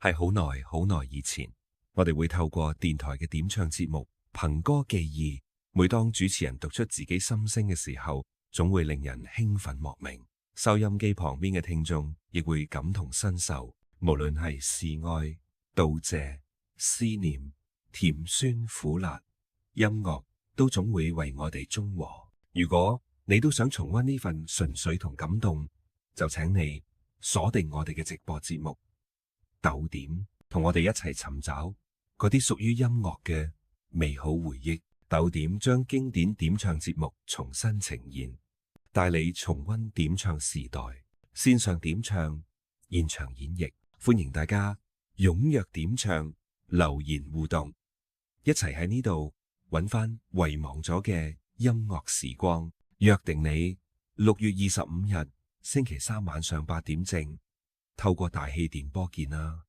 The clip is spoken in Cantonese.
係好耐好耐以前，我哋會透過電台嘅點唱節目憑歌寄意。每當主持人讀出自己心聲嘅時候，總會令人興奮莫名。收音機旁邊嘅聽眾亦會感同身受，無論係示愛、道謝、思念、甜酸苦辣，音樂都總會為我哋中和。如果你都想重溫呢份純粹同感動，就請你鎖定我哋嘅直播節目豆點，同我哋一齊尋找嗰啲屬於音樂嘅美好回憶。豆點將經典點唱節目重新呈現，帶你重溫點唱時代，線上點唱、現場演繹，歡迎大家踴躍點唱、留言互動，一齊喺呢度揾翻遺忘咗嘅音樂時光。約定你6月25日星期3晚上8點正，透過大氣電波見啦。